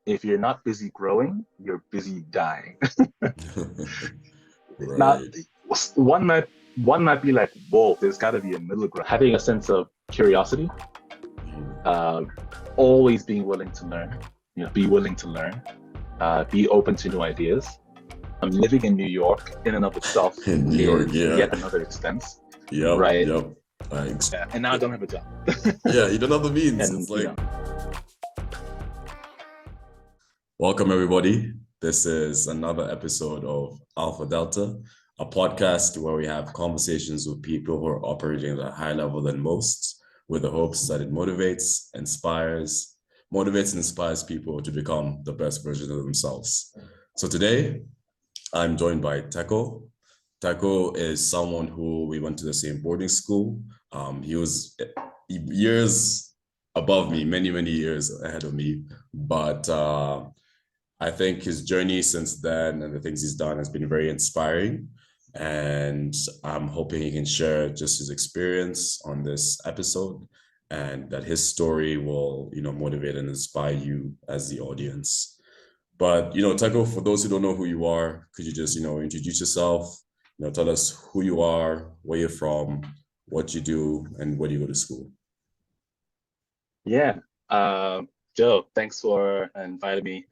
if you're not busy growing, you're busy dying. Now, Right. one might one might be like, whoa, there's got to be a middle ground. Having a sense of curiosity, Mhm. uh, always being willing to learn, be willing to learn, be open to new ideas. Living in New York in and of itself In New York, is yeah. yet another expense, Yep, right? yep. Thanks. Yeah, and now I don't have a job. Yeah, you don't have the means. And It's like, welcome everybody. This is another episode of Alpha Delta, a podcast where we have conversations with people who are operating at a higher level than most, with the hopes that it motivates and inspires people to become the best version of themselves. So today, I'm joined by Theko. Theko is someone who we went to the same boarding school. He was years above me, many, many years ahead of me. But I think his journey since then and the things he's done has been very inspiring. And I'm hoping he can share just his experience on this episode and that his story will, motivate and inspire you as the audience. But, Theko, for those who don't know who you are, could you just, introduce yourself, tell us who you are, where you're from, what you do, and where do you go to school? yeah, Joe, thanks for inviting me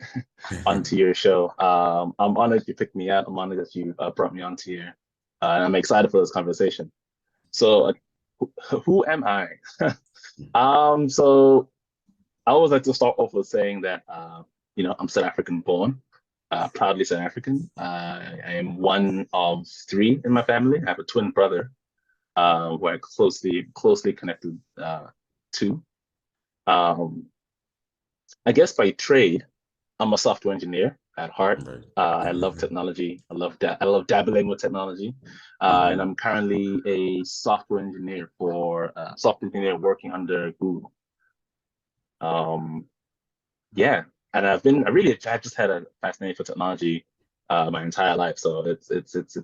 onto your show. I'm honored you picked me out. I'm honored that you brought me onto here, and I'm excited for this conversation. So, who am I? So I always like to start off with saying that I'm South African born, proudly South African. I am one of three in my family. I have a twin brother, we're closely connected to. Um, I guess by trade, I'm a software engineer at heart. Right. I love technology. I love dabbling with technology, and Mhm. I'm currently a software engineer working under Google. Um, yeah, and I just had a fascination for technology my entire life. So it's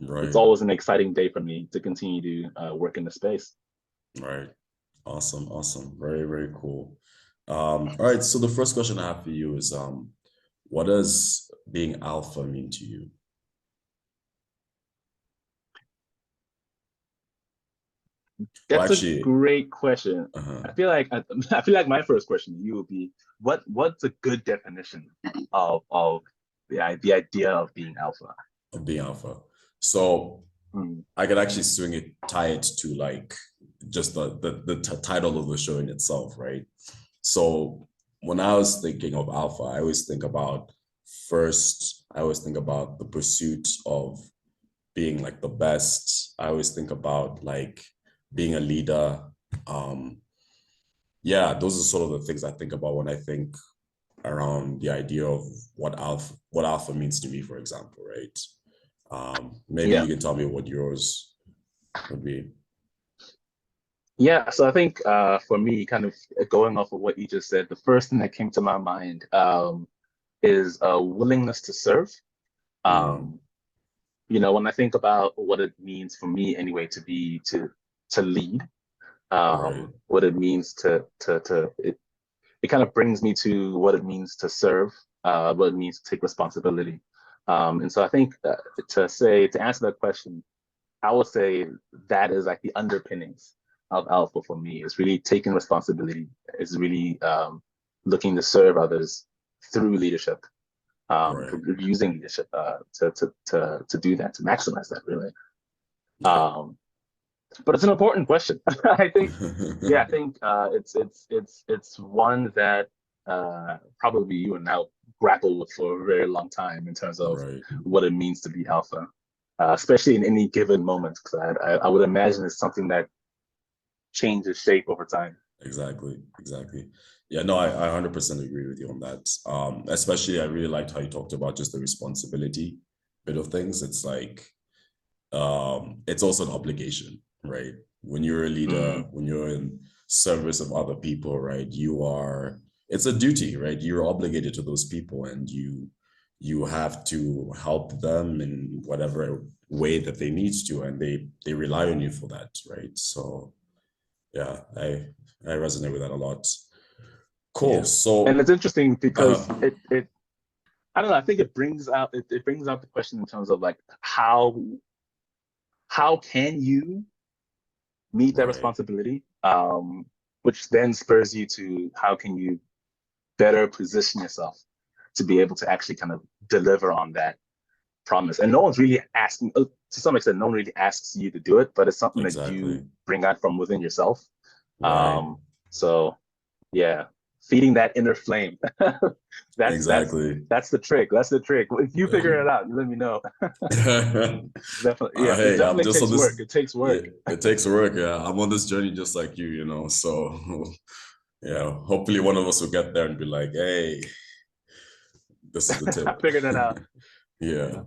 Right, always an exciting day for me to continue to work in the space. right. Awesome, awesome. Very, very cool. All right, so the first question I have for you is what does being alpha mean to you? Well, That's a actually, great question. uh-huh. I feel like my first question to you would be what's a good definition of the idea of being alpha? Of being alpha. So Hmm. I could actually tie it to like just title of the show in itself, right? So when I was thinking of alpha, I always think about the pursuit of being like the best. I always think about like being a leader. Um, yeah, those are sort of the things I think about when I think around the idea of what alpha means to me, for example, right? Maybe Yeah. you can tell me what yours would be. Yeah, so I think for me, kind of going off of what you just said, the first thing that came to my mind is a willingness to serve. Mm, Um, when I think about what it means for me anyway to lead, right, what it means it kind of brings me to what it means to serve, what it means to take responsibility. And so I think to answer that question, I would say that is like the underpinnings of Alpha for me. It's really taking responsibility. It's really looking to serve others through leadership, right. using leadership to do that, to maximize that really. Yeah. Um, but it's an important question. I think it's one that probably you and I grapple with for a very long time in terms of Right. what it means to be alpha, especially in any given moment. Because I would imagine it's something that changes shape over time. Exactly. Exactly. Yeah, no, I 100% agree with you on that. Especially I really liked how you talked about just the responsibility bit of things. It's like it's also an obligation, right? When you're a leader, Mm, when you're in service of other people, right? It's a duty, right? You're obligated to those people and you have to help them in whatever way that they need to, and they rely on you for that, right? So yeah, I resonate with that a lot. Cool. yeah, and So it's interesting uh because I don't know. I think it brings out the question in terms of like how can you meet that Right. responsibility, which then spurs you to how can you better position yourself to be able to actually kind of deliver on that promise. And no one's really asking, to some extent, no one really asks you to do it, but it's something that you Exactly. bring out from within yourself. Right. Um, so yeah, feeding that inner flame. that's that's Exactly. that's the trick. That's the trick. If you figure it And out, you let me know. Definitely, yeah. It hey, I'm definitely just on takes work. this. It takes Yeah, work. it takes work. Yeah, I'm on this journey just like you know. So, yeah, hopefully one of us will get there and be like, hey, this is the I tip. figured that out. Yeah, Yeah.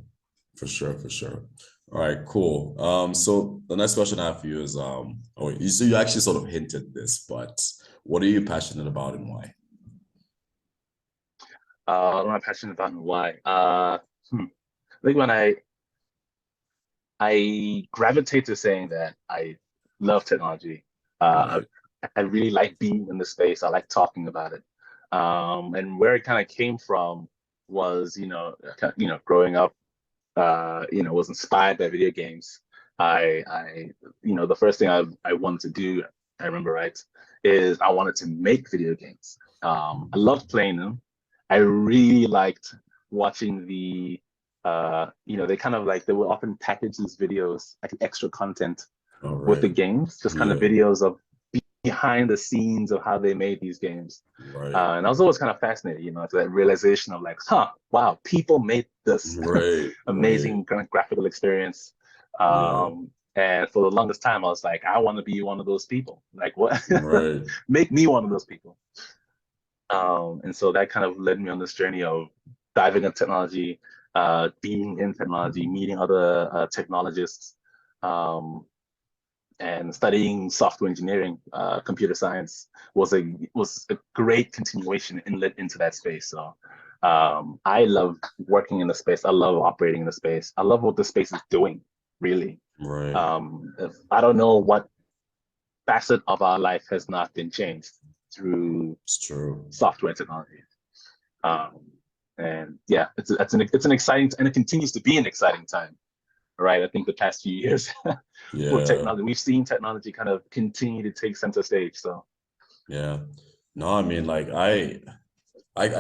for sure, for sure. All right, cool. So the next question I have for you is, oh, you actually sort of hinted this, but what are you passionate about and why? What am I passionate about and why? I think when I gravitate to saying that I love technology. Uh, Right. I really like being in the space. I like talking about it. And where it kind of came from was, growing up, was inspired by video games. The first thing I wanted to do, I remember, right, is I wanted to make video games. I loved playing them. I really liked watching they kind of like, they would often package these videos, like extra content All with the right. games, just kind of Yeah. videos of behind the scenes of how they made these games. Right. And I was always kind of fascinated, to that realization of like, wow, people made this Right. Right. amazing kind of graphical experience. Yeah. And for the longest time, I was like, I want to be one of those people. Like, what? Right. Make me one of those people. And so that kind of led me on this journey of diving into technology, being in technology, meeting other technologists, um, and studying software engineering, computer science was a great continuation inlet into that space. So I love working in the space. I love operating in the space. I love what the space is doing, really. Right. I don't know what facet of our life has not been changed through It's true. software technology. Um, and yeah, it's an exciting, and it continues to be an exciting time, right? I think the past few years with Yeah. technology, we've seen technology kind of continue to take center stage. So Yeah. No, I mean, like I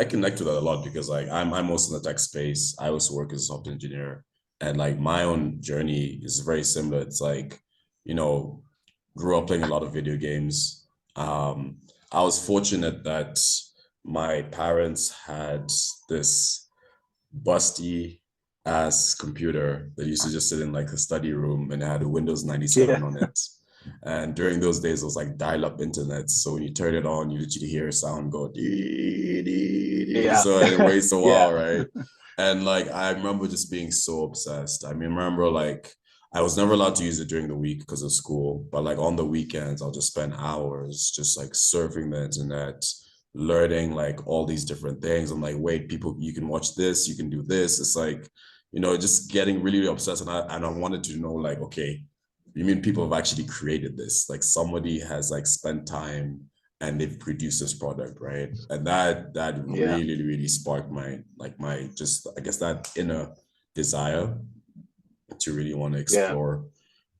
connect to that a lot because like I'm also in the tech space. I also work as a software engineer, and like my own journey is very similar. It's like, you know, grew up playing a lot of video games. I was fortunate that my parents had this busty ass computer that used to just sit in like a study room and it had a Windows yeah, 97 on it. And during those days, it was like dial-up internet. So when you turn it on, you literally hear a sound go dee, dee, dee. yeah, So it waits a while, yeah, right? And like I remember just being so obsessed. I mean, remember like I was never allowed to use it during the week because of school, but like on the weekends, I'll just spend hours just like surfing the internet, learning like all these different things. I'm like, wait, people, you can watch this, you can do this. It's like, just getting really, really obsessed. And I wanted to know, like, okay, you mean people have actually created this? Like somebody has like spent time and they've produced this product, right? And that yeah, really, really sparked my just I guess that inner desire to really want to yeah, explore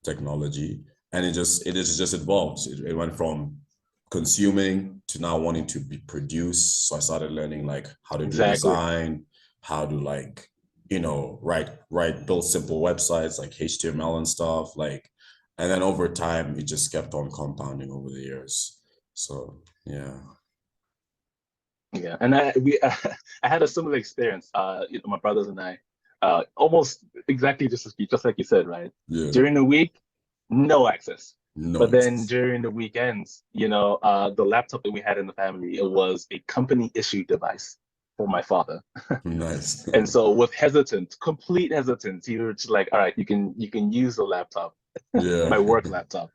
technology. And it is just evolved. It went from consuming to now wanting to be produced. So I started learning like how to do exactly. design, how to like, build simple websites like HTML and stuff. Like, and then over time it just kept on compounding over the years. So yeah. Yeah, and I had a similar experience. My brothers and I, almost exactly just like you said, right? Yeah. During the week, no access. No But then access. during the weekends, the laptop that we had in the family, it was a company issued device for my father. Nice. And so with complete hesitance, he was just like, all right, you can use the laptop, Yeah. my work laptop,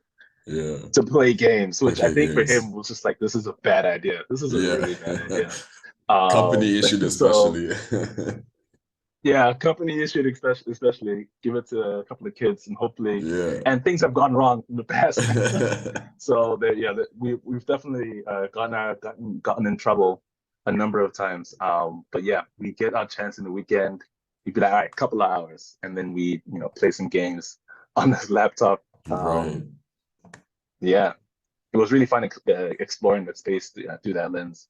Yeah. to play games, To which I play think for him games. was just like, this is a bad idea. This is a Yeah. really bad idea. Company issued So especially. yeah, company issued especially give it to a couple of kids and hopefully, Yeah. and things have gone wrong in the past. So that, yeah, we've definitely gotten in trouble a number of times. But yeah, we get our chance in the weekend. We'd be like, all right, couple of hours, and then we, play some games on this laptop. Right. Yeah, it was really fun exploring that space through that lens.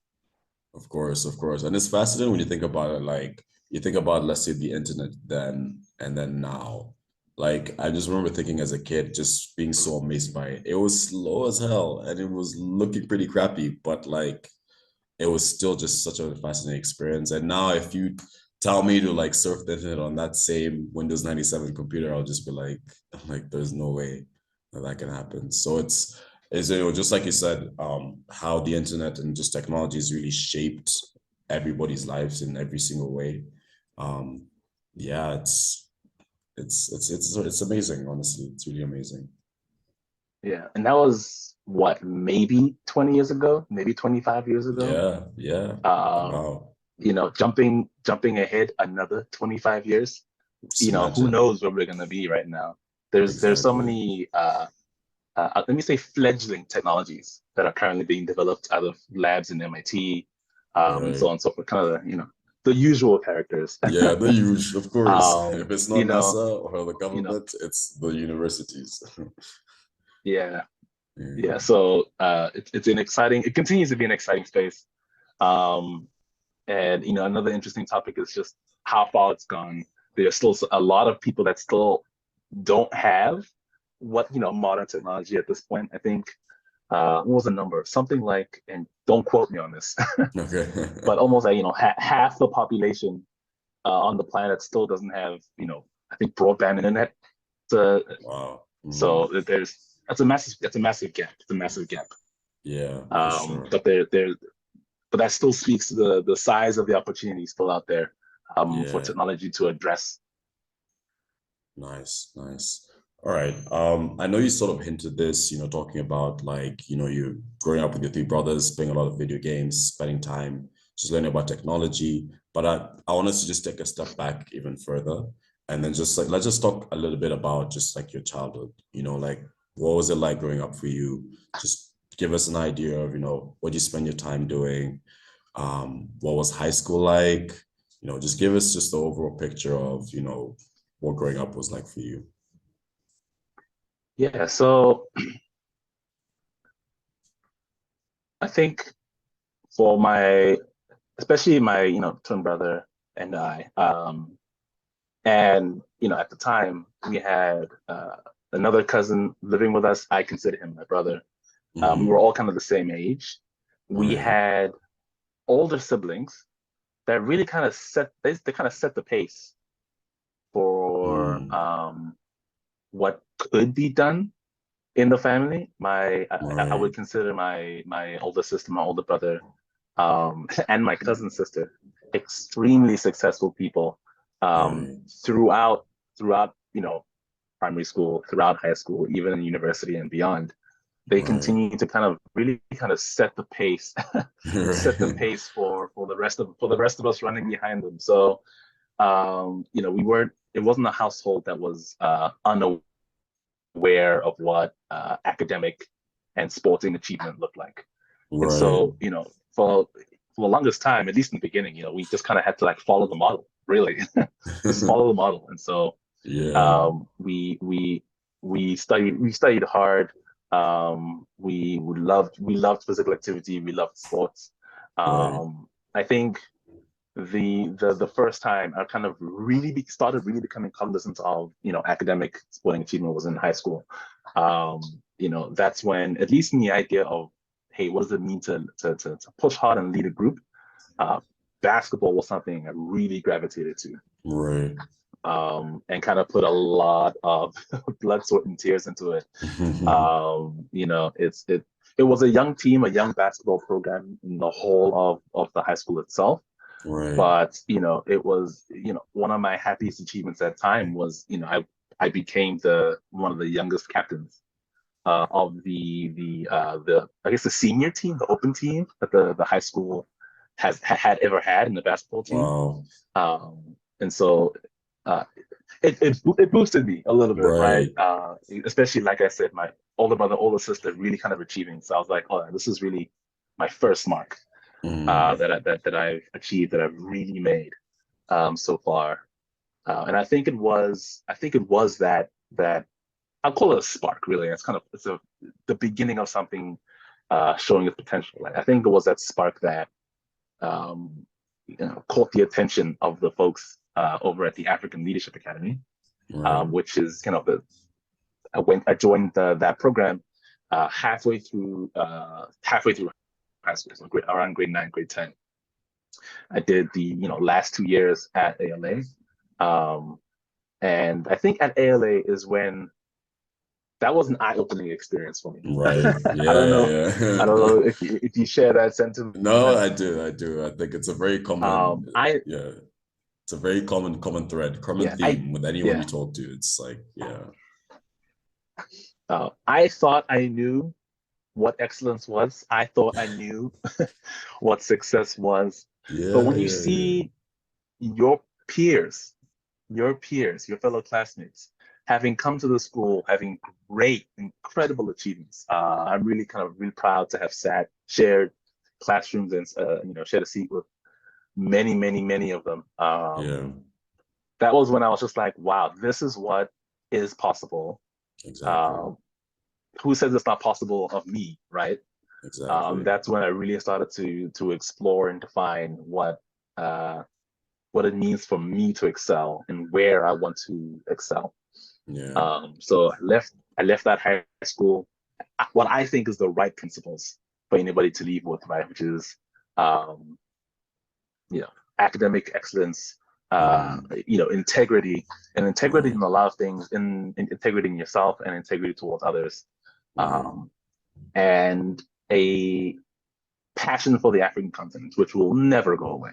Of course, of course. And it's fascinating when you think about it, like you think about, let's say, the internet then and then now. Like I just remember thinking as a kid, just being so amazed by it. It was slow as hell and it was looking pretty crappy, but like it was still just such a fascinating experience. And now if you tell me to like surf the internet on that same Windows 97 computer, I'll just be like, there's no way that can happen. So it's just like you said, how the internet and just technology has really shaped everybody's lives in every single way. Yeah, it's amazing, honestly. It's really amazing. Yeah, and that was what, maybe 20 years ago, maybe 25 years ago. Yeah, yeah. Uh, Wow. jumping ahead another 25 years, Just who imagine. knows where we're gonna be right now. There's so Exactly. many let me say fledgling technologies that are currently being developed out of labs in MIT, and so Right. on and so forth, kind of the usual characters. Yeah, the usual, of course. If it's not You know, NASA or the you know, government, it's the universities. yeah, Yeah. yeah. So it continues to be an exciting space. Um, and another interesting topic is just how far it's gone. There's still a lot of people that still don't have what modern technology at this point. I think what was the number? Something like, and don't quote me on this, Okay. but almost like half the population on the planet still doesn't have I think broadband internet. So, Wow. so Mhm. there's that's a massive gap. It's a massive gap. Yeah, for sure. But but that still speaks to the size of the opportunity still out there for Yeah. technology to address. Nice, nice. All right. I know you sort of hinted this, talking about like, you growing up with your three brothers, playing a lot of video games, spending time just learning about technology. But I want us to just take a step back even further and then just like let's just talk a little bit about just like your childhood, like what was it like growing up for you? Just give us an idea of, what you spend your time doing. What was high school like? Just give us just the overall picture of, what growing up was like for you. Yeah, so I think for especially my twin brother and I, and at the time we had another cousin living with us. I consider him my brother. We were Mm, all kind of the same age. We right. had older siblings that really kind of they kind of set the pace for Mm, what could be done in the family. I right. would consider my older sister, my older brother, and my cousin sister extremely successful people Right. throughout primary school, throughout high school, even in university and beyond. They Right. continue to kind of really kind of set the pace, set the Right. pace for the rest of us running behind them. So it wasn't a household that was unaware of what academic and sporting achievement looked like. And Right. so, for the longest time, at least in the beginning, we just kind of had to like follow the model, really, just follow the model. And so, Yeah. we studied hard. We loved physical activity. We loved sports. Right. I think the first time I kind of started really becoming cognizant of academic sporting achievement was in high school. That's when, at least in the idea of, hey, what does it mean to push hard and lead a group? Uh, Basketball was something I really gravitated to, Right. and kind of put a lot of blood, sweat, and tears into it. It was a young team, a young basketball program in the whole of the high school itself. Right. But it was one of my happiest achievements at the time was I became the one of the youngest captains of the I guess the senior team, the open team that the high school had ever had in the basketball team. Wow. And so uh, it boosted me a little bit, right? Right. Especially like I said, my older brother, older sister really kind of achieving. So I was like, oh, this is really my first mark. that I've achieved, that I've really made so far. And I think it was that I'll call it a spark, really. It's the beginning of something showing its potential. Like, I think it was that spark that caught the attention of the folks over at the African Leadership Academy, Right. which is I joined that program halfway through high school, so around grade 9, grade 10. I did the last 2 years at ALA, and I think at ALA is when that was an eye-opening experience for me. Right. I Yeah, don't know. I don't yeah. know if you share that sentiment. No, I do. I think it's a very common, I yeah, it's a very common thread, common yeah I theme with anyone you yeah talk to. It's like, yeah. I thought I knew what excellence was. I thought I knew what success was. But Yeah, when you yeah, yeah. see your peers, your fellow classmates, having come to the school, having great, incredible achievements, I'm really really proud to have shared classrooms, and shared a seat with many of them. Yeah, That was when I was just like, wow, this is what is possible. exactly. Um, who says it's not possible of me, right? Exactly. That's when I really started to explore and define what it means for me to excel and where I want to excel. Yeah. So I left that high school, what I think is the right principles for anybody to leave with, right? Which is, um, academic excellence, Mm, integrity, and integrity right. in a lot of things, in integrity in yourself and integrity towards others, Yeah. um, and a passion for the African continent, which will never go away,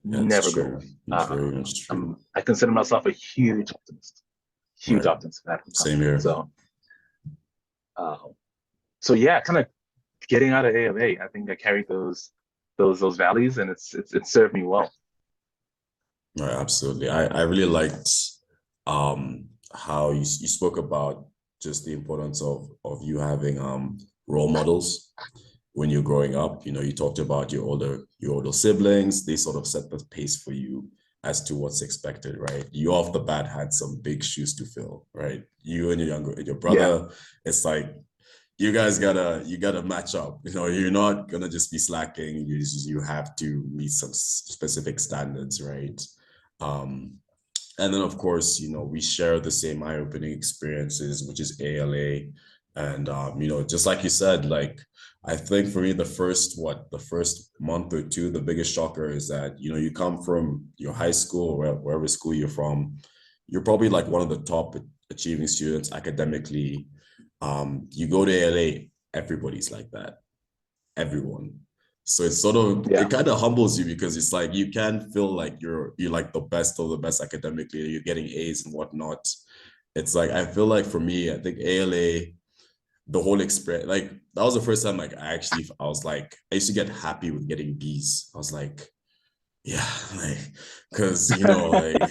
That's never go true. away. It's very much true. I consider myself a huge Right. optimist for the African Same continent. here. Uh, so yeah, kind of getting out of AMA, I think I carried those values, and it served me well. Right, absolutely. I really liked how you spoke about just the importance of you having role models when you're growing up. You talked about your older siblings. They sort of set the pace for you as to what's expected, right? You off the bat had some big shoes to fill, right? You and your Yeah, brother, it's like you guys gotta match up. You're not gonna just be slacking. You have to meet some specific standards, right? Um, and then of course, we share the same eye-opening experiences, which is ALA. And just like you said, like I think for me, the first month or two, the biggest shocker is that, you come from your high school or wherever school you're from, you're probably like one of the top achieving students academically. You go to ALA, everybody's like that. Everyone. So yeah, it kind of humbles you because it's like you can feel like you're like the best of the best academically, you're getting A's and whatnot. It's like I feel like for me, I think ALA, the whole experience, like that was the first time like I was like, I used to get happy with getting B's. I was like, yeah, like because like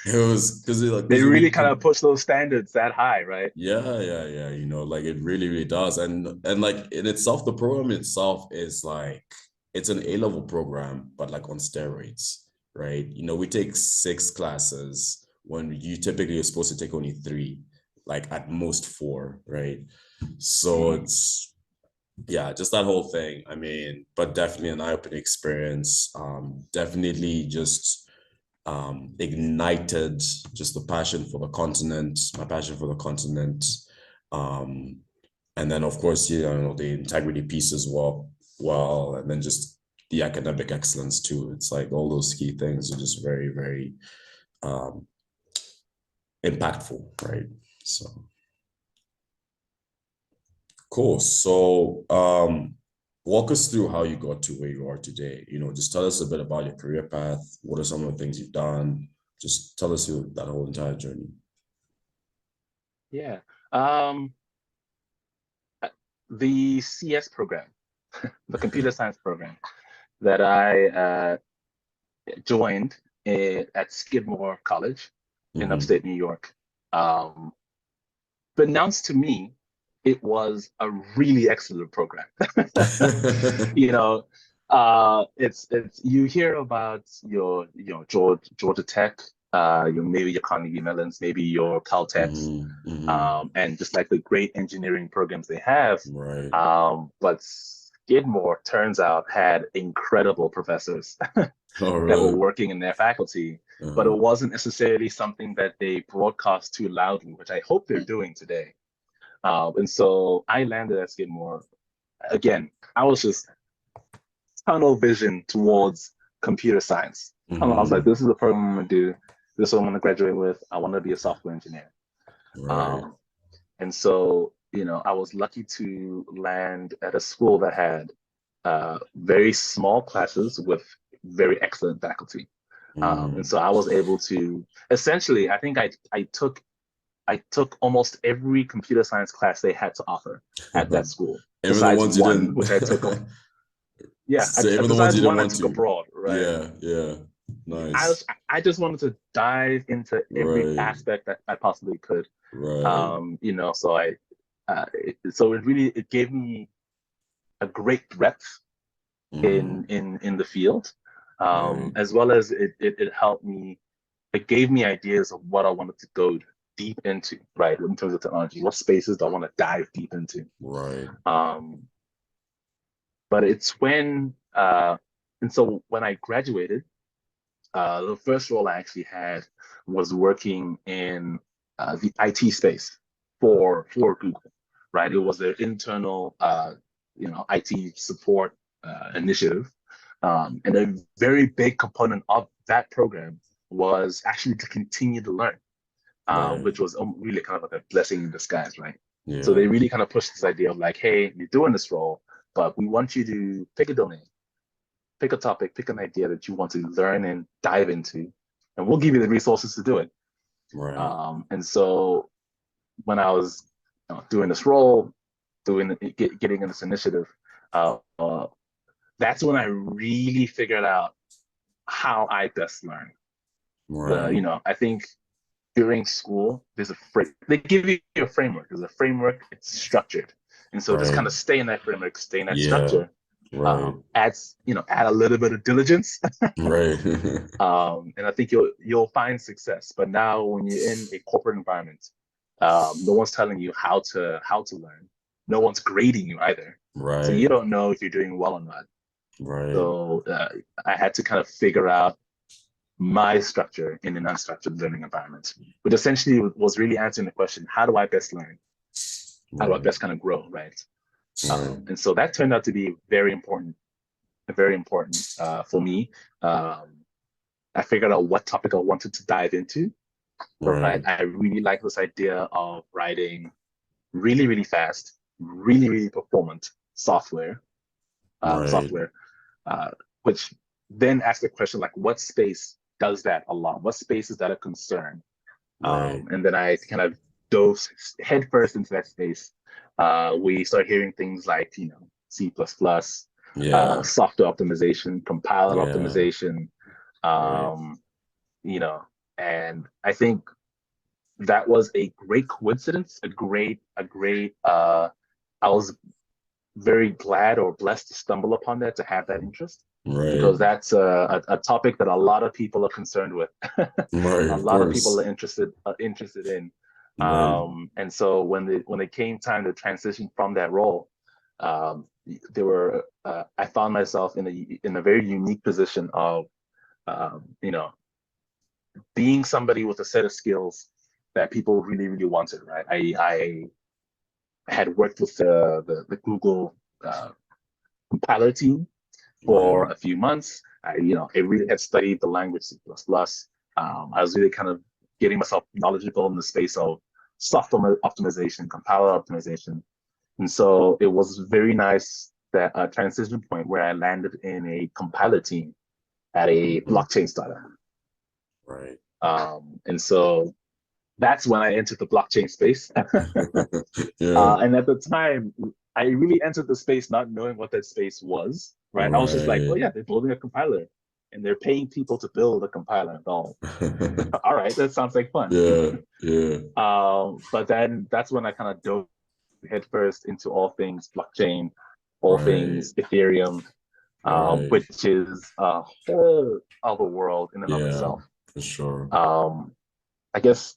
it was they because really kind of push those standards that high, right? yeah. Like it really does. And like in itself, the program itself is like it's an A-level program, but like on steroids, right? We take 6 classes when you typically are supposed to take only 3, like at most 4, right? So Mm. it's yeah, just that whole thing. I mean, but definitely an eye-opening experience. Definitely just ignited just the passion for the continent, my passion for the continent. Um, and then of course, the integrity piece as well, and then just the academic excellence too. It's like all those key things are just very, very um, impactful, right? So cool. So walk us through how you got to where you are today. Just tell us a bit about your career path. What are some of the things you've done? Just tell us that whole entire journey. Yeah. Um, the CS program, the computer science program that I joined at Skidmore College in Mm-hmm. upstate New York. Um, but announced to me, it was a really excellent program. you know, It's you hear about your Georgia Tech, maybe your Carnegie Mellons, maybe your Caltechs, and just like the great engineering programs they have. Right. But Skidmore turns out had incredible professors Oh, that were really? working in their faculty, but it wasn't necessarily something that they broadcast too loudly, which I hope they're doing today. And so I landed at Skidmore. Again, I was just tunnel vision towards computer science. And I was like, this is the program I'm gonna do. This is what I'm gonna graduate with. I want to be a software engineer. Right. And so, I was lucky to land at a school that had very small classes with very excellent faculty. And so I was able to essentially, I think I took almost every computer science class they had to offer at that school, Even the besides ones you one, didn't. which I took. Yeah, So even the ones besides you didn't one, I want took to. abroad, right? Yeah, yeah. I Nice. was I just wanted to dive into every Right, aspect that I possibly could. right. So it gave me a great breadth in the field, Right, as well as it helped me. It gave me ideas of what I wanted to go deep into, right? In terms of technology, what spaces do I want to dive deep into? right, Um, but it's and so when I graduated, the first role I actually had was working in the IT space for Google, right? It was their internal, IT support initiative, and a very big component of that program was actually to continue to learn, right. which was really kind of like a blessing in disguise, right? So Yeah, they really kind of pushed this idea of like, hey, you're doing this role, but we want you to pick a domain, pick a topic, pick an idea that you want to learn and dive into, and we'll give you the resources to do it. right, And so when I was doing this role, getting in this initiative, uh, uh, that's when I really figured out how I best learn. right, I think during school, they give you a framework. There's a framework, it's structured. And so just right. kind of stay in that framework, stay in that Yeah, structure, right, add a little bit of diligence. right. And I think you'll find success. But now when you're in a corporate environment, no one's telling you how to learn. No one's grading you either. So Right, you don't know if you're doing well or not. right, So I had to kind of figure out my structure in an unstructured learning environment, which essentially was really answering the question, how do I best learn? How do I right, best kind of grow, right? right, And so that turned out to be very important for me. Um, I figured out what topic I wanted to dive into, right? right, I really like this idea of writing really, really fast, really, really performant right, software, uh, which then asks the question like, what space does that allow? What space is that a concern? right. And then I kind of dove headfirst into that space. We start hearing things like, C++, Yeah, software optimization, compiler yeah, optimization, right, um, you know, and I think that was a great coincidence, I was very glad or blessed to stumble upon that, to have that interest, right, because that's a topic that a lot of people are concerned with. right. A Of lot of people course. are interested in. Right, And so when it came time to transition from that role, um, I found myself in a very unique position of you know being somebody with a set of skills that people really, really wanted, right? I had worked with the Google compiler team for right, a few months. I really had studied the language C++. I was really kind of getting myself knowledgeable in the space of software optimization, compiler optimization. And so it was very nice that a transition point where I landed in a compiler team at a blockchain startup. right. And so that's when I entered the blockchain space. Yeah, And at the time, I really entered the space not knowing what that space was, right? I was just like, oh right. yeah, they're building a compiler and they're paying people to build a compiler. Oh, all right, that sounds like fun. Yeah, yeah, But then that's when I kind of dove headfirst into all things blockchain, all right, things Ethereum, Right. which is a whole other world in and of Yeah, itself. for sure. I guess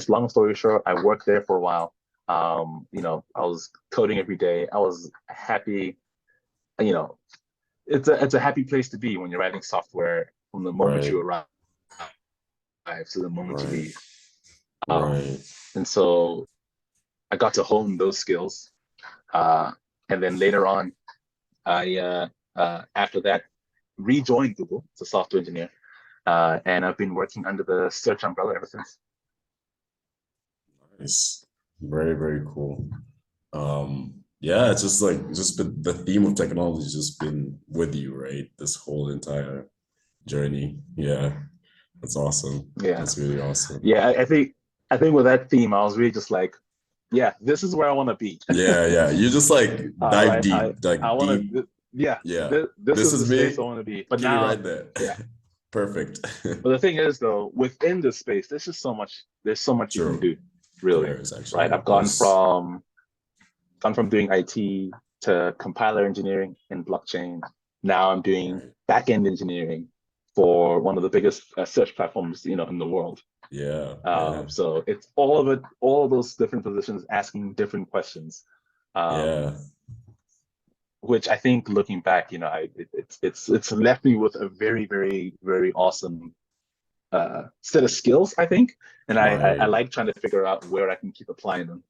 long story short, I worked there for a while. I was coding every day. I was happy. You know, it's a happy place to be when you're writing software from the moment Right. you arrive to the moment you Right. leave. Um, Right. and so I got to hone those skills. And then later on, after that, rejoined Google as a software engineer. And I've been working under the search umbrella ever since. Nice. Very, very cool. Yeah, it's just like just been the theme of technology has just been with you, right? This whole entire journey. Yeah, that's awesome. Yeah. That's really awesome. Yeah, I think with that theme, I was really just like, yeah, this is where I want to be. Yeah, yeah. You just like dive Right. deep, I like want deep. to, yeah, Yeah, this this is is the space I me. want to be. But Keep me now, right there. yeah. Perfect. But the thing is, though, within this space, there's so much you can True. do, really. There is Right. actually. There's Gone from doing IT to compiler engineering in blockchain. Now I'm doing right. backend engineering for one of the biggest search platforms, in the world. Yeah, yeah, So it's all of it, all of those different positions asking different questions, um, yeah. which I think looking back, it's left me with a very, very, very awesome set of skills, I think, and I Right. like trying to figure out where I can keep applying them.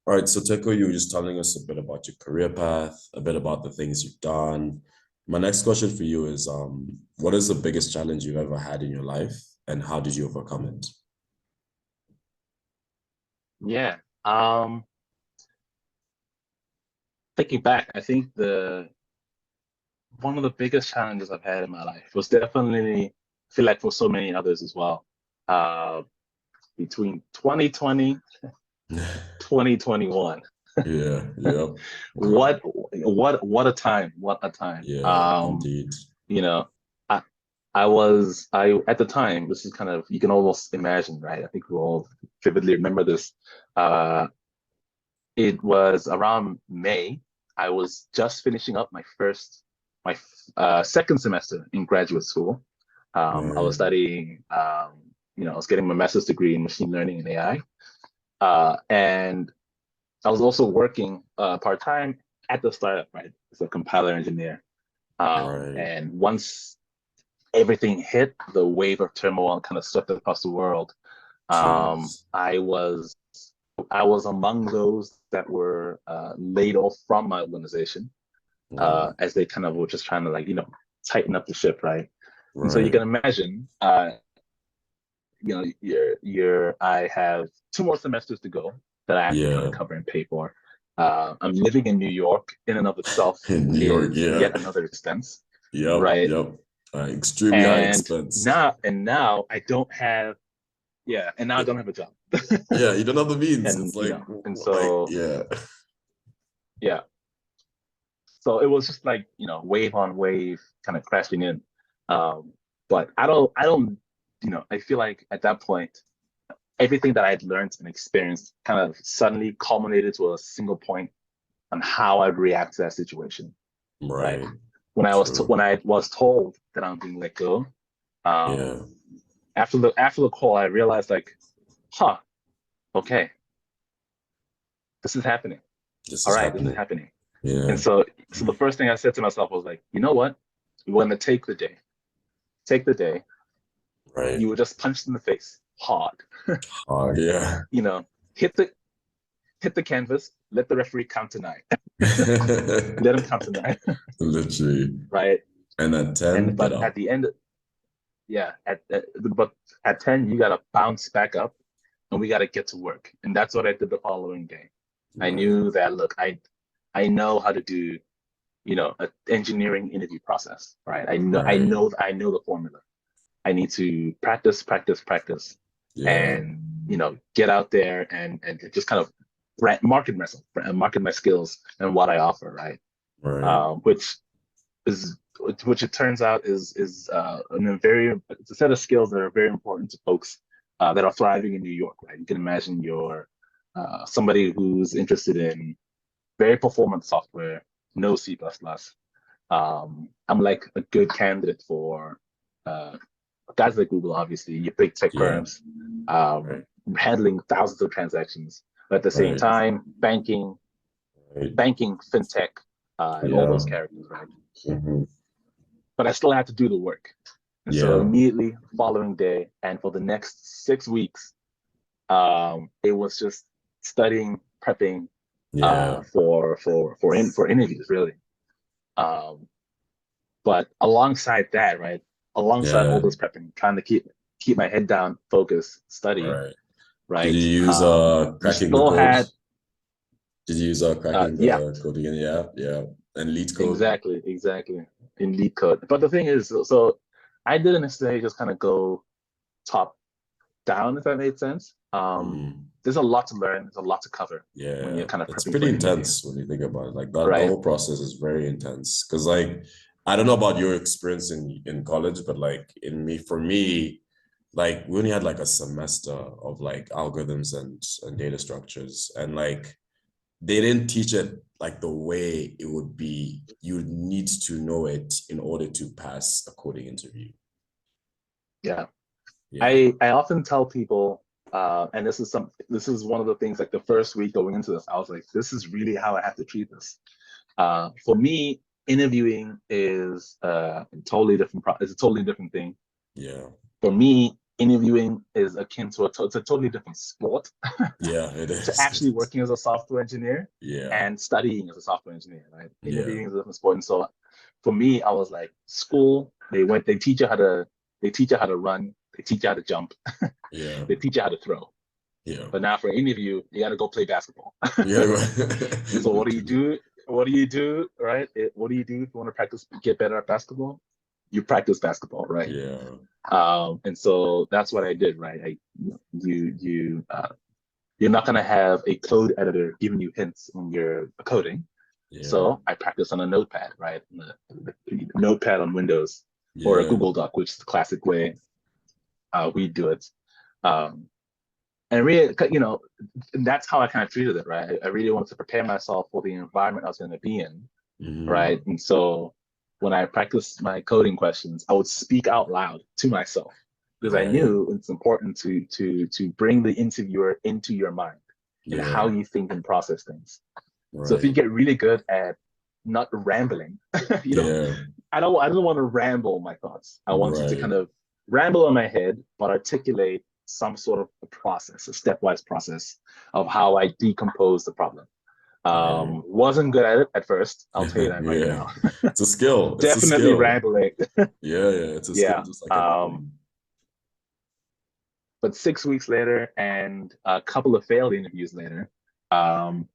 All right, so Teko, you were just telling us a bit about your career path, a bit about the things you've done. My next question for you is, what is the biggest challenge you've ever had in your life, and how did you overcome it? Yeah. Thinking back, I think the one of the biggest challenges I've had in my life was definitely, I feel like for so many others as well, uh, between 2020, 2021. Yeah, yep. What a time. What a time. Yeah, indeed. You know, I I at the time, this is kind of, you can almost imagine, right? I think we all vividly remember this. Uh, it was around May. I was just finishing up my second semester in graduate school. I was Right, studying, I was getting my master's degree in machine learning and AI. And I was also working part time at the startup, right, as a compiler engineer. right. And once everything hit, the wave of turmoil kind of swept across the world. Um, Jeez. I was I was among those that were laid off from my organization, Wow. as they kind of were just trying to, like, tighten up the ship, right? And so you Right. can imagine, I have 2 more semesters to go that I have to try to Yeah. cover and pay for. I'm living in New York in and of itself In New York, is yeah. yet another expense, Yep, right? yep. Extremely high And expense. now I don't have, yeah, and now I Yeah, don't have a job. yeah, you don't have the means. And It's like, and like, so yeah. yeah, so it was just like, wave on wave kind of crashing in. But I don't, I feel like at that point, everything that I'd learned and experienced kind of suddenly culminated to a single point on how I'd react to that situation, right? Right. When True. I was told that I'm being let go, Yeah. um, after the call, I realized, like, huh, okay, this is happening. This All is right, this is happening. happening. And Yeah. so the first thing I said to myself was like, you know what? We're gonna take the day. Take the day. Right. You were just punched in the face hard. Yeah. You know, hit the hit the canvas. Let the referee count to nine. Let him count to nine, Literally. right? And at 10, And get but at up. the end, yeah, but at 10, you gotta bounce back up, and we gotta get to work. And that's what I did the following day. I Right. knew that, look, I know how to do, an engineering interview process, right? Right. I know the formula. I need to practice, practice, practice, Yeah. and get out there and just kind of market myself, market my skills and what I offer, right? Right. Which is which it turns out is it's a set of skills that are very important to folks that are thriving in New York, right? You can imagine you're somebody who's interested in very performant software, no C++, I'm like a good candidate for guys like Google, obviously, your big tech Yeah. firms, Right. handling thousands of transactions, but at the same Right. time, banking, Right. fintech, and all Yeah. those characters, right? Hmm. But I still had to do the work. And so Yeah. immediately following day, and for the next 6 weeks, it was just studying, prepping Yeah. for interviews, really. Um, but alongside that, right, alongside all Yeah. this prepping, trying to keep my head down, focus, study, Right. Did right? you use You cracking the still code? had, Did you use cracking yeah, the code again? Yeah. Yeah. And lead code? exactly, in lead code. But the thing is, so I didn't necessarily just kind of go top down, if that made sense. Mm. There's a lot to learn, there's a lot to cover when Yeah, you're kind of it's prepping for pretty an interview, intense when you think about it. Like that, the right? whole process is very intense. Because like, I don't know about your experience in college, but like for me, like we only had like a semester of like algorithms and data structures, and like they didn't teach it like the way it would be. You would need to know it in order to pass a coding interview. Yeah. Yeah. I often tell people, and this is one of the things, like the first week going into this, I was like, this is really how I have to treat this. For me, interviewing is it's a totally different thing. Yeah. For me, interviewing is akin to it's a totally different sport Yeah, it to is. It actually is. working as a software engineer Yeah. and studying as a software engineer, right? Yeah. Interviewing is a different sport. And so for me, I was like, school, they teach you how to run, they teach you how to jump, Yeah. they teach you how to throw. Yeah. But now for an interview, you got to go play basketball. You gotta So go. what do you do? What do you do? Right? What do you do if you want to practice, get better at basketball? You practice basketball, right? Yeah. And so that's what I did, right? You're not gonna have a code editor giving you hints when you're coding. Yeah. So I practice on a notepad, right? The notepad on Windows or a Yeah. Google Doc, which is the classic way we do it. Um, and really, that's how I kind of treated it, right? I really wanted to prepare myself for the environment I was going to be in, Hmm. right? And so when I practiced my coding questions, I would speak out loud to myself because I Right. knew it's important to bring the interviewer into your mind and Yeah. how you think and process things. So if you Right. get really good at not rambling, you know, Yeah. I don't want to ramble my thoughts. I want you to Right. kind of ramble in my head, but articulate some sort of a process, a stepwise process of how I decompose the problem. Right. Wasn't good at it at first. I'll tell you that right Yeah. now. It's a skill. It's a Definitely skill. rambling. Yeah. Yeah. It's a skill Yeah. just like anything. But 6 weeks later and a couple of failed interviews later, um,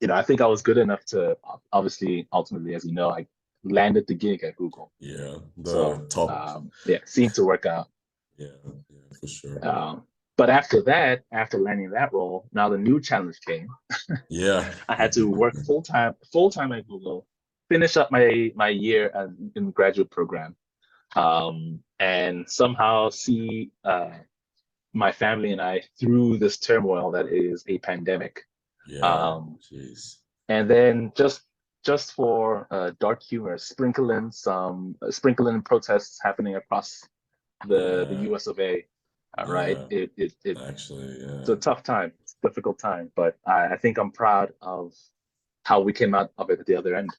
I think I was good enough to obviously, ultimately, as you know, I landed the gig at Google. Yeah. So The top. yeah, seemed to work out. Yeah. Yeah, for sure. Um, but after that, after landing that role, now the new challenge came. Yeah. I had to work full time at Google, finish up my year in the graduate program, and somehow see my family and I through this turmoil that is a pandemic. Yeah. Um, Jeez. and then just for dark humor, sprinkle in protests happening across the Yeah. U.S. of A. Right, Yeah. it's Actually, yeah. a tough time, it's a difficult time, but I think I'm proud of how we came out of it at the other end.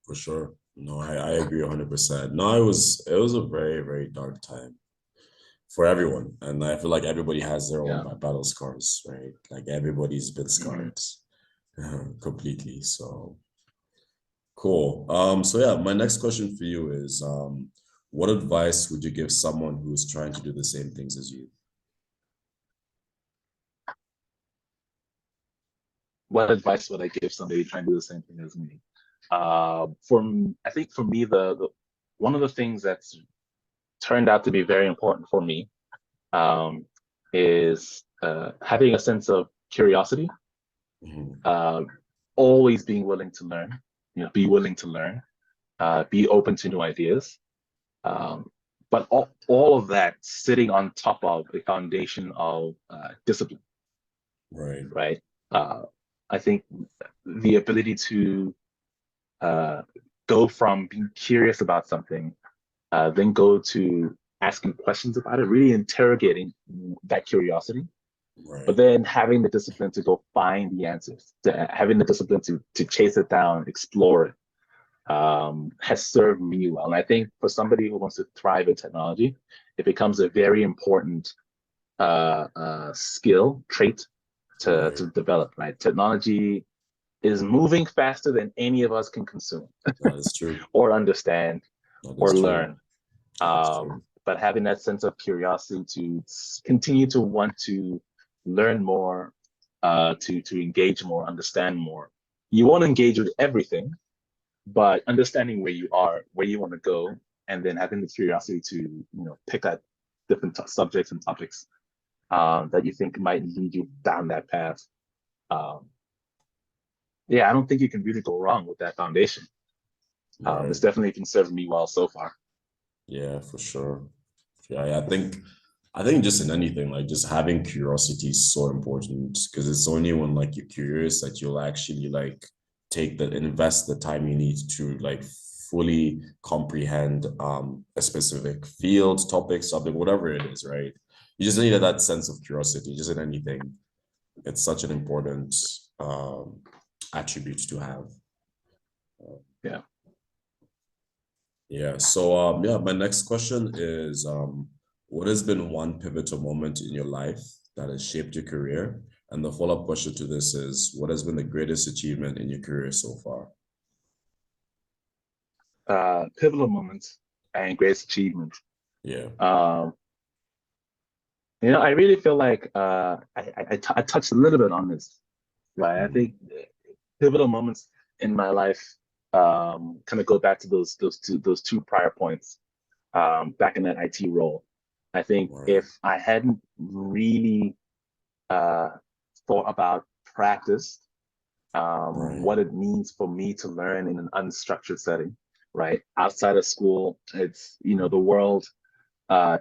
For sure. No, I agree 100%. No, it was a very, very dark time for everyone. And I feel like everybody has their own Yeah. battle scars, right? Like everybody's been Mhm. scarred completely. So cool. So yeah, my next question for you is what advice would you give someone who's trying to do the same things as you? What advice would I give somebody trying to do the same thing as me? I think for me, the one of the things that's turned out to be very important for me um, is having a sense of curiosity, Mhm. uh, always being willing to learn. Be willing to learn, be open to new ideas, um, but all of that sitting on top of a foundation of discipline, Right. right? Uh, I think the ability to uh, go from being curious about something, then go to asking questions about it, really interrogating that curiosity, but Right. then having the discipline to go find the answers, having the discipline to chase it down, explore it, has served me well. And I think for somebody who wants to thrive in technology, it becomes a very important skill trait Right. to develop. Right, technology is moving faster than any of us can consume That is true. or understand That is or true. learn. That is true. But having that sense of curiosity to continue to want to learn more, to engage more, understand more. You want to engage with everything, but understanding where you are, where you want to go, and then having the curiosity to pick at different subjects and topics that you think might lead you down that path. Um, yeah, I don't think you can really go wrong with that foundation. Right. It's definitely been serving me well so far. Yeah, for sure. Yeah, I think just in anything, like just having curiosity is so important because it's only when like you're curious that you'll actually like take the invest the time you need to like fully comprehend a specific field, topic, subject, whatever it is, right? You just need that sense of curiosity, just in anything. It's such an important attribute to have. Yeah. Yeah. So yeah, my next question is what has been one pivotal moment in your life that has shaped your career? And the follow-up question to this is what has been the greatest achievement in your career so far? Pivotal moments and greatest achievement. Yeah. Um, I really feel like I touched a little bit on this, right? I Mhm. think pivotal moments in my life kind of go back to those two prior points back in that IT role. I think Right. if I hadn't really uh, thought about practice, Right. what it means for me to learn in an unstructured setting, right? Outside of school, it's the world,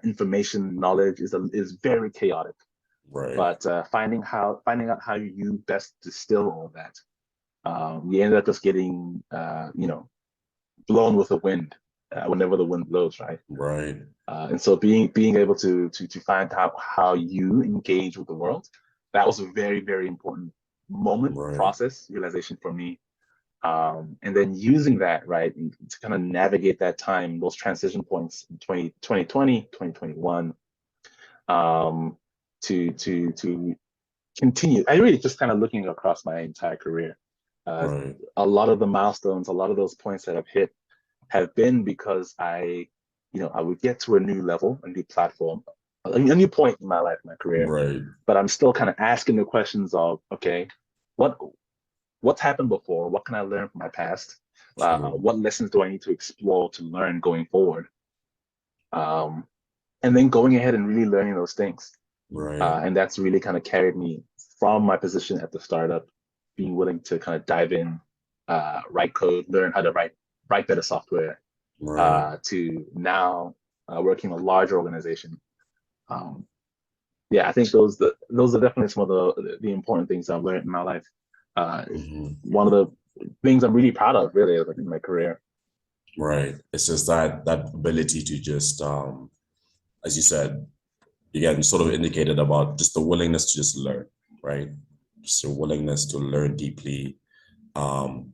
information knowledge is very chaotic. Right. But finding out how you best distill all that, you end up just getting blown with the wind whenever the wind blows, right? Right. And so being able to find out how you engage with the world, that was a very, very important moment, Right. process, realization for me. And then using that, right, to kind of navigate that time, those transition points in 2020, 2021, um, to continue. I really just kind of looking across my entire career. Uh, Right. a lot of the milestones, a lot of those points that I've hit have been because I would get to a new level, a new platform, a new point in my life, my career, Right. but I'm still kind of asking the questions of, okay, what what's happened before? What can I learn from my past? True. What lessons do I need to explore to learn going forward? Um, and then going ahead and really learning those things. Right. And that's really kind of carried me from my position at the startup, being willing to kind of dive in, write code, learn how to write better software, Right. to now working in a large organization. Um, yeah, I think those are definitely some of the important things I've learned in my life. Mhm. One of the things I'm really proud of, really, like in my career. Right. It's just that ability to just as you said, again, sort of indicated about just the willingness to just learn, right? Just a willingness to learn deeply, um,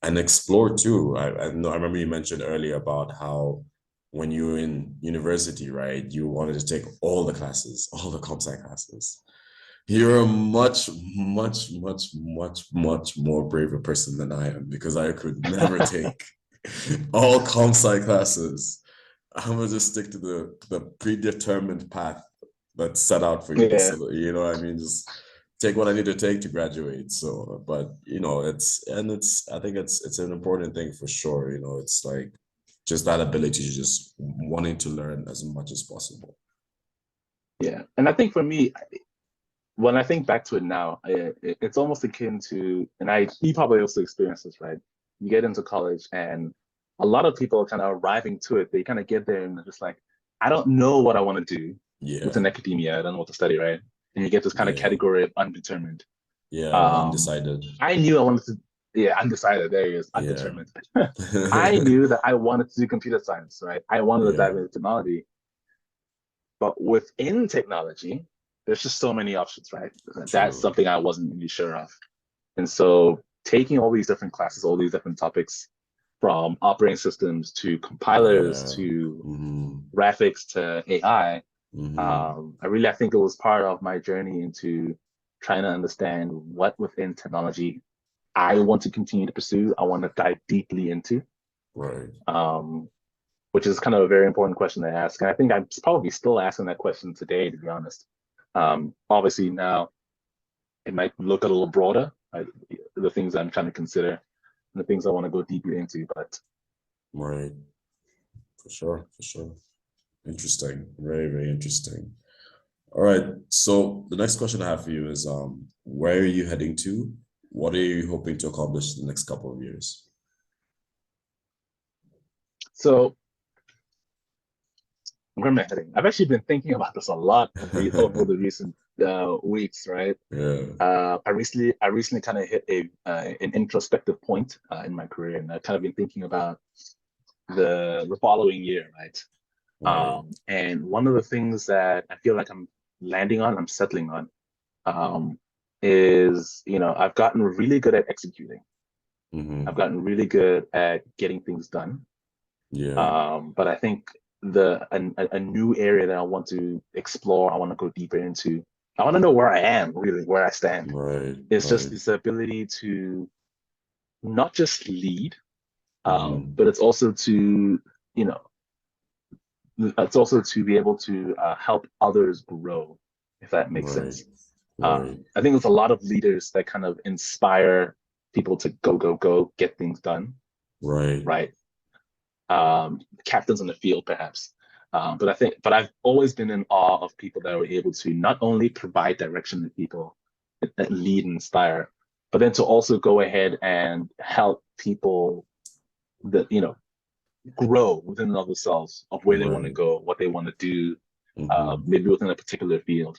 and explore too. I know I remember you mentioned earlier about how when you were in university, right, you wanted to take all the classes, all the comp sci classes. You're a much, much, much, much, much more braver person than I am because I could never take all comp sci classes. I'm gonna just stick to the predetermined path that's set out for you. Yeah, So you know what I mean? Just take what I need to take to graduate. So, but it's I think it's an important thing for sure. It's like just that ability to just wanting to learn as much as possible. yeah. And I think for me, when I think back to it now, it's almost akin to, and he probably also experienced this, right? You get into college, and a lot of people are kind of arriving to it. They kind of get there and they're just like, I don't know what I want to do Yeah, within academia. I don't know what to study, right? And you get this kind of yeah, category of undetermined. yeah. Um, Undecided. I knew I wanted to. Yeah, undecided. There he is, Yeah. undetermined. I knew that I wanted to do computer science, right? I wanted to dive Yeah, into technology, but within technology, there's just so many options, right? That's true. something I wasn't really sure of. And so taking all these different classes, all these different topics, from operating systems to compilers Yeah. to Mm-hmm. graphics to AI, Mm-hmm. I think it was part of my journey into trying to understand what within technology I want to continue to pursue, I want to dive deeply into, Right. um, which is kind of a very important question to ask. And I think I'm probably still asking that question today, to be honest. Obviously, now it might look a little broader, the things I'm trying to consider and the things I want to go deeply into. But Right. For sure. For sure. Interesting. Very, very interesting. All right. So the next question I have for you is where are you heading to? What are you hoping to accomplish in the next couple of years? so where am I heading? I've actually been thinking about this a lot over the recent weeks, right? Yeah. I recently kind of hit an introspective point in my career, and I've kind of been thinking about the following year, right? Right. And one of the things that I feel like I'm settling on, is I've gotten really good at executing. I've Mm-hmm. gotten really good at getting things done. Yeah. But I think a new area that I want to explore, I want to go deeper into. I want to know where I am, really, where I stand. Right. It's just Right. this ability to not just lead, Mm-hmm. but you know, it's also to be able to help others grow, if that makes Right. sense. Right. I think there's a lot of leaders that kind of inspire people to go, go, go, get things done, Right. right? Captains on the field, perhaps. But I've always been in awe of people that were able to not only provide direction to people, that lead and inspire, but then to also go ahead and help people that grow within and of themselves of where they want to Right. go, what they want to do, Mm-hmm. maybe within a particular field.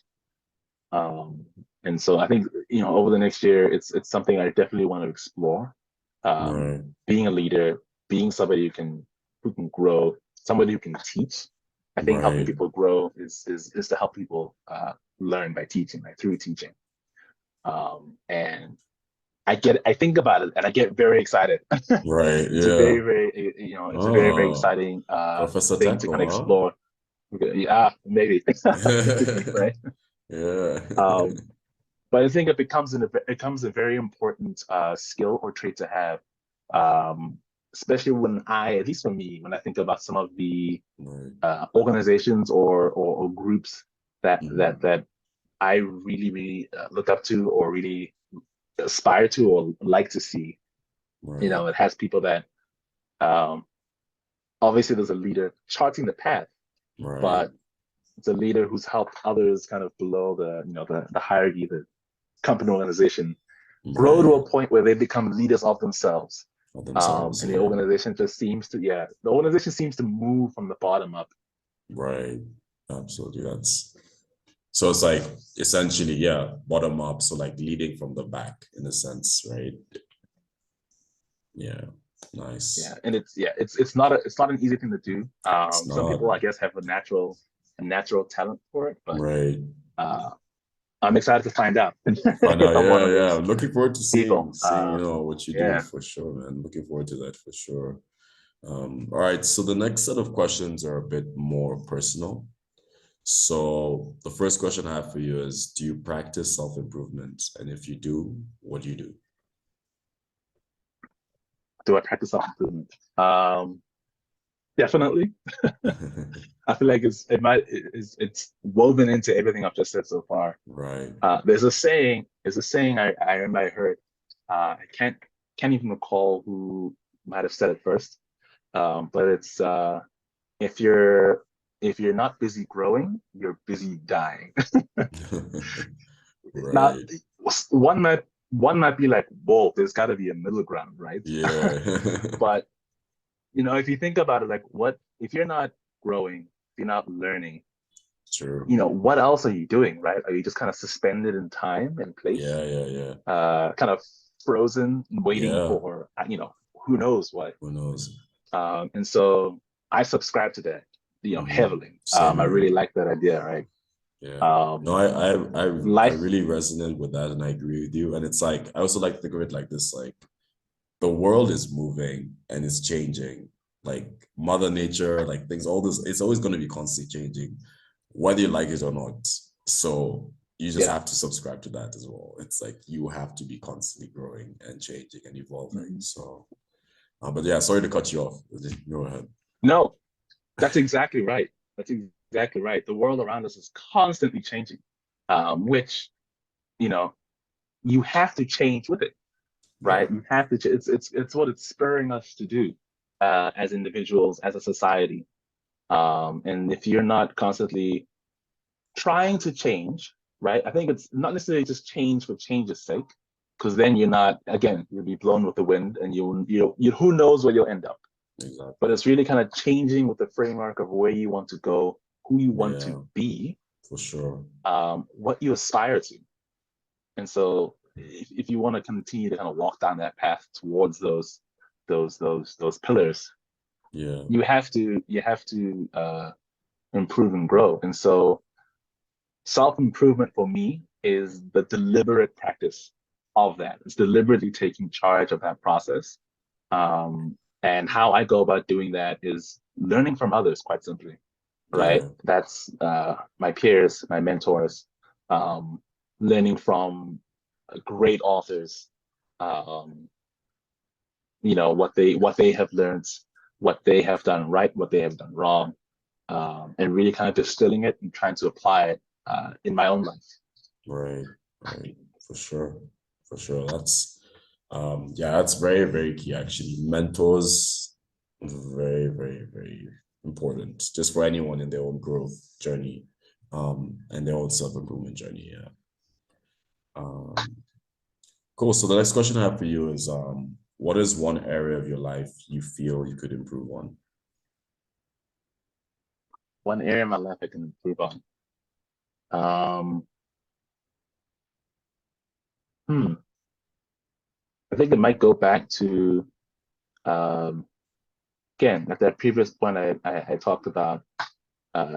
Um, and so I think over the next year, it's something I definitely want to explore. Right. Being a leader, being somebody who can grow, somebody who can teach. I think helping Right. people grow is to help people learn by teaching, like through teaching. And I think about it and I get very excited. Right. It's a very, Yeah. very, it's a very, very Oh, exciting Professor thing to kind of Theko, explore. Yeah, maybe it could be, huh? right? Yeah. Um, but I think it becomes a very important skill or trait to have, um, especially at least for me, when I think about some of the Right. organizations or groups that that Mm-hmm. that I really really look up to or really aspire to or like to see. Right. It has people that um, obviously there's a leader charting the path, Right. but it's a leader who's helped others kind of below the hierarchy, the company organization grow to Right. a point where they become leaders of themselves. Of themselves. And the Yeah. organization just seems to, yeah, the organization seems to move from the bottom up. Right. Absolutely. That's so it's like essentially, yeah, bottom up. So like leading from the back in a sense, right? Yeah. Yeah, Nice. and it's not an easy thing to do. It's Some not. people, I guess, have a natural talent for it, but Right. uh, I'm excited to find out I know, if I'm one yeah, of yeah. those I'm looking forward to seeing people. seeing, what you do Yeah, for sure, man. Looking forward to that for sure. All right, so the next set of questions are a bit more personal. So the first question I have for you is, do you practice self-improvement? And if you do, what do you do? do I practice self-improvement? Definitely. I feel like it's woven into everything I've just said so far. Right. There's a saying I remember I heard. I can't even recall who might have said it first. But it's if you're not busy growing, you're busy dying. Now, Right. one might be like, whoa, there's got to be a middle ground, right? Yeah. But if you think about it, like, what if you're not growing, if you're not learning, True. what else are you doing, right? Are you just kind of suspended in time and place, Yeah, yeah, yeah. kind of frozen, waiting Yeah. for, who knows what. Who knows? And so I subscribe to that, heavily. Same I here. really like that idea, right? Yeah. No, I Life, really resonate with that, and I agree with you. And it's like I also like to think of it like this: like the world is moving and it's changing. Like Mother Nature, like things, all this, it's always going to be constantly changing, whether you like it or not. So you just yeah. have to subscribe to that as well. It's like you have to be constantly growing and changing and evolving. So, but yeah, sorry to cut you off. Go ahead. No, that's exactly right. That's exactly right. The world around us is constantly changing, which, you know, you have to change with it, Yeah, right? You have to. It's what it's spurring us to do, as individuals, as a society. And if you're not constantly trying to change, right? I think it's not necessarily just change for change's sake, because then you're not. Again, you'll be blown with the wind, and you who knows where you'll end up. exactly. But it's really kind of changing with the framework of where you want to go, who you want Yeah, to be, for sure. what you aspire to. And so if you want to continue to kind of walk down that path towards those pillars, Yeah, you have to improve and grow. And so self-improvement for me is the deliberate practice of that. It's deliberately taking charge of that process. And how I go about doing that is learning from others, quite simply, right? yeah, That's my peers, my mentors, learning from great authors, um, what they have learned, what they have done right, what they have done wrong, and really kind of distilling it and trying to apply it in my own life. right, right, for sure, for sure. Yeah, that's very, very key actually. Mentors, very, very, very important just for anyone in their own growth journey, and their own self-improvement journey. Yeah. Cool. So the next question I have for you is, what is one area of your life you feel you could improve on? One area in my life I can improve on. Um, hmm, I think it might go back to, um, again, at that previous point I talked about,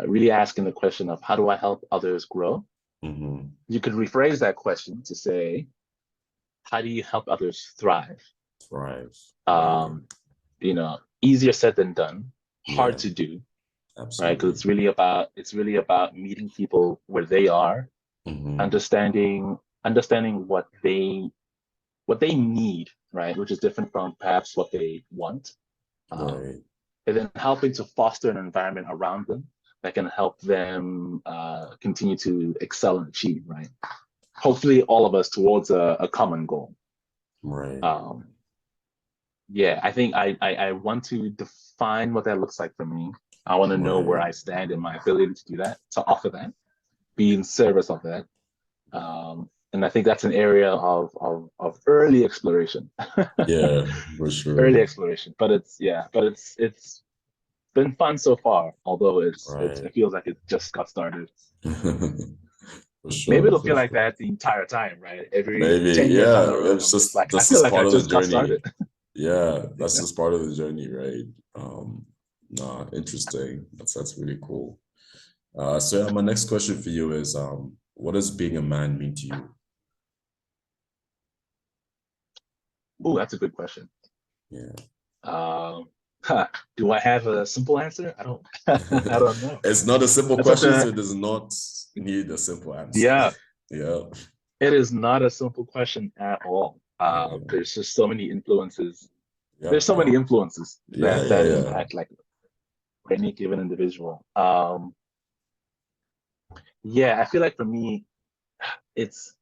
really asking the question of how do I help others grow? Mm-hmm. You could rephrase that question to say, how do you help others thrive? Thrive. Right. Um, Easier said than done, hard Yeah, to do, right? Because absolutely. it's really about meeting people where they are, Mm-hmm. understanding what they need, right? Which is different from perhaps what they want. Right. And then helping to foster an environment around them that can help them continue to excel and achieve, right? Hopefully, all of us towards a common goal. Right. Um, yeah, I think I want to define what that looks like for me. I want to know where Right. I stand in my ability to do that, to offer that, be in service of that. And I think that's an area of early exploration, Yeah, for sure. early exploration. But it's been fun so far, although Right. it feels like it just got started. For Maybe sure, it'll for feel like sure. that the entire time, right? Every Maybe, 10 years down yeah, the road, it's I'm just just like, I that's feel just like I part of the just got journey. started. Yeah, that's Yeah. just part of the journey, right? Nah, interesting. That's really cool. So yeah, my next question for you is, what does being a man mean to you? Oh, that's a good question. Yeah. Um, do I have a simple answer? I don't. I don't know. It's not a simple That's such question, so a it does not need a simple answer. Yeah. Yeah. It is not a simple question at all. Yeah. There's just so many influences. There's Yep. so many Yep. influences Yeah. that Yeah. that Yeah. impact like any given individual. Yeah, I feel like for me, it's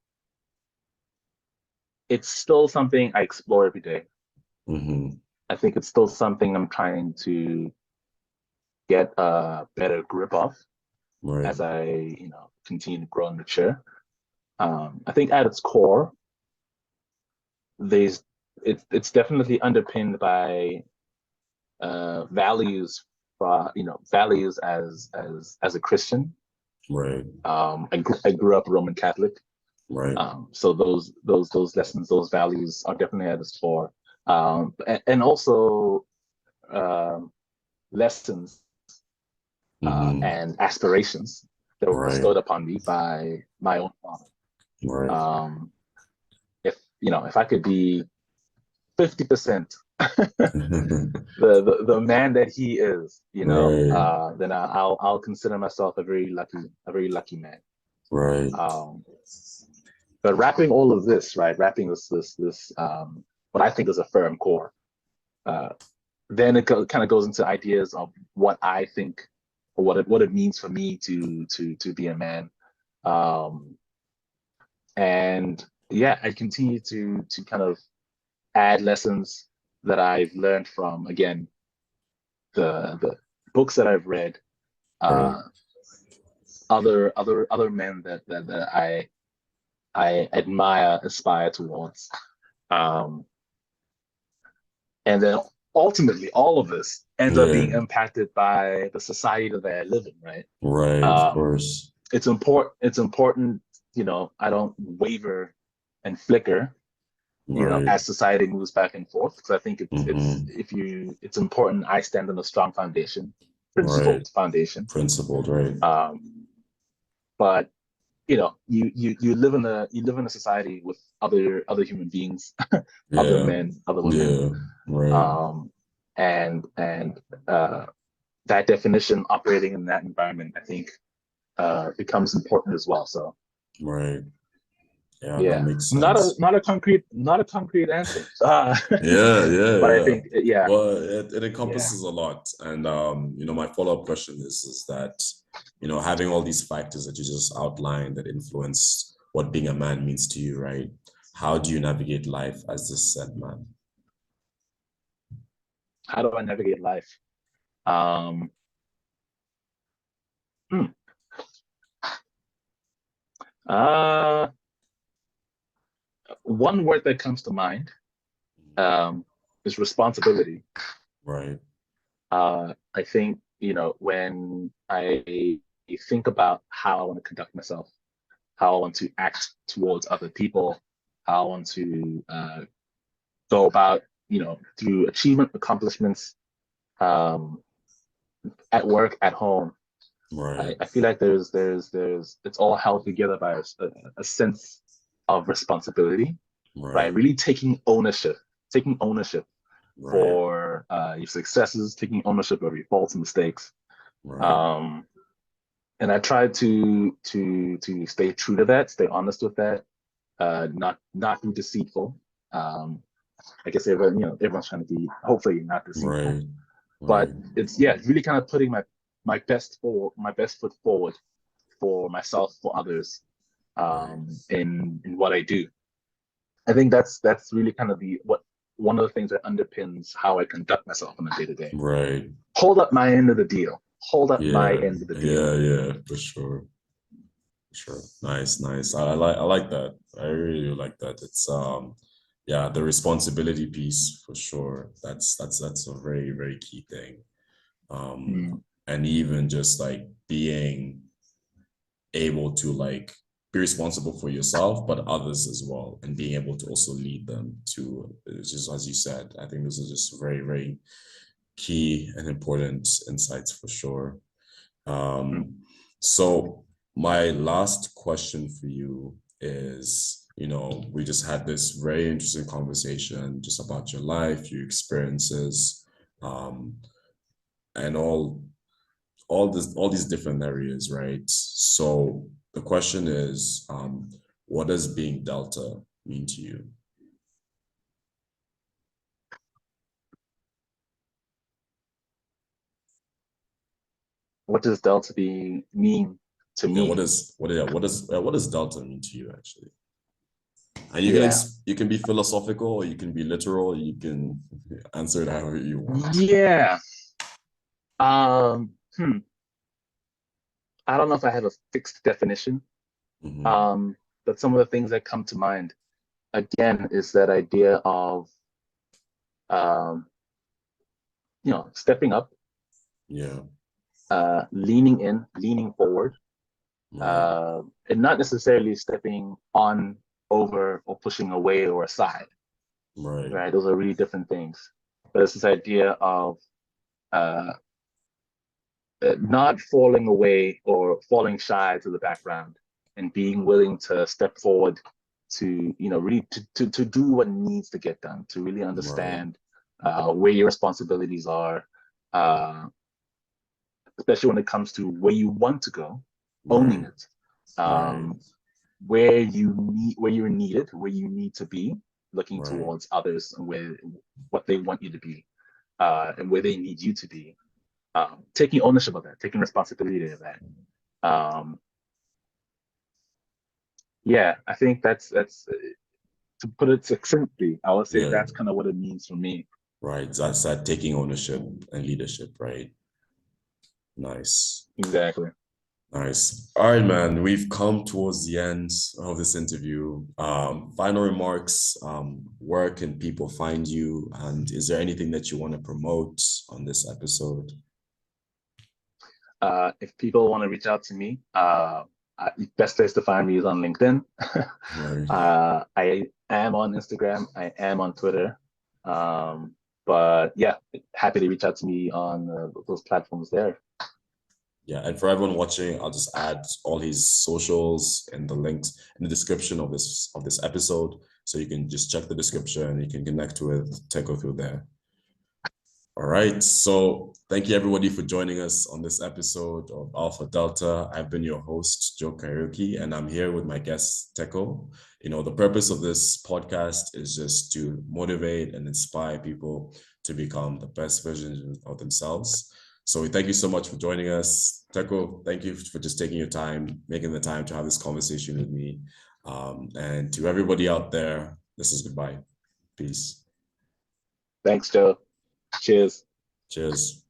it's still something I explore every day. Mm-hmm. I think it's still something I'm trying to get a better grip of Right. as I, continue to grow and mature. I think at its core, there's it's definitely underpinned by values, values as a Christian. Right. I grew up Roman Catholic, Right. So those lessons, those values are definitely at its core. And also lessons Mm-hmm. and aspirations that were Right. bestowed upon me by my own father. Right. Um, if I could be 50% the man that he is, Right. then I'll consider myself a very lucky man. Right. Um, but wrapping all of this, right, wrapping this what I think is a firm core, uh, then it kind of goes into ideas of what I think or what it means for me to be a man. Um, and yeah, I continue to kind of add lessons that I've learned from, again, the books that I've read, Right. uh, other men that I admire, aspire towards. Um, and then ultimately all of this ends up Yeah. being impacted by the society that I live in, right? Right. Of course. It's important, I don't waver and flicker, Right. as society moves back and forth, because I think Mm-hmm. it's important I stand on a strong foundation, Right. principled foundation. Principled. Right. But you live in a society with other human beings, other Yeah. men, other women, Yeah. Right. um, and that definition operating in that environment, I think, becomes important as well. So Right. Yeah, that yeah, makes sense. not a concrete answer, Yeah, yeah, but I yeah. think yeah, Well, it yeah. encompasses a lot. And my follow-up question is that, having all these factors that you just outlined that influence what being a man means to you, right? How do you navigate life as this said man? How do I navigate life? Um, hmm, uh, One word that comes to mind um, is responsibility. Right, I think, when I think about how I want to conduct myself, how I want to act towards other people, how I want to go about, through achievement, accomplishments, um, at work, at home. right, I feel like it's all held together by a sense of responsibility, right? right, Really taking ownership right, for your successes, taking ownership of your faults and mistakes. right, Um, and I try to stay true to that, stay honest with that, not be deceitful. Um, I guess everyone's trying to be hopefully not deceitful, right, but right, it's really kind of putting my best foot forward for myself, for others, right, in what I do. I think that's really kind of the what one of the things that underpins how I conduct myself on a day to day. right. Hold up my end of the deal. Hold up my Yeah, end of the deal. yeah, yeah, for sure. Sure. Nice, nice. I like that. I really like that. It's yeah, the responsibility piece for sure. That's a very, very key thing. Um, Mm, and even just like being able to like be responsible for yourself, but others as well, and being able to also lead them to just as you said. I think those are just very, very key and important insights for sure. mm. So my last question for you is, we just had this very interesting conversation just about your life, your experiences, um, and all these different areas, right? So the question is, what does being Delta mean to you? What does Delta be mean to Yeah, me? what does Delta mean to you actually? And Yeah. you can be philosophical, or you can be literal, you can answer it however you want. Yeah. Hmm. I don't know if I have a fixed definition. Hmm. Um, but some of the things that come to mind again is that idea of um, stepping up, Yeah. leaning in, leaning forward, Right. And not necessarily stepping on, over, or pushing away or aside, Right. right? Those are really different things. But it's this idea of uh, not falling away or falling shy to the background and being willing to step forward to, really to do what needs to get done, to really Right. understand where your responsibilities are, uh, especially when it comes to where you want to go, owning Right. it, Right. um, where you're needed, where you need to be, looking Right. towards others and where what they want you to be, and where they need you to be. Taking ownership of that, taking responsibility of that. Um, yeah, I think that's to put it succinctly, I would say Yeah. that's kind of what it means for me. Right. That's that taking ownership and leadership, right? Nice. Exactly. Nice. All right, man. We've come towards the end of this interview. Final remarks. Where can people find you? And is there anything that you want to promote on this episode? If people want to reach out to me, best place to find me is on LinkedIn. Right. I am on Instagram. I am on Twitter. But yeah, happy to reach out to me on those platforms there. Yeah, and for everyone watching, I'll just add all his socials and the links in the description of this episode, so you can just check the description and you can connect with Theko through there. All right, so thank you everybody for joining us on this episode of Alpha Delta. I've been your host, Joe Karaoke, and I'm here with my guest, Theko. The purpose of this podcast is just to motivate and inspire people to become the best version of themselves. So we thank you so much for joining us. Theko, thank you for just taking your time, making the time to have this conversation with me. And to everybody out there, this is goodbye. Peace. Thanks, Joe. Cheers. Cheers.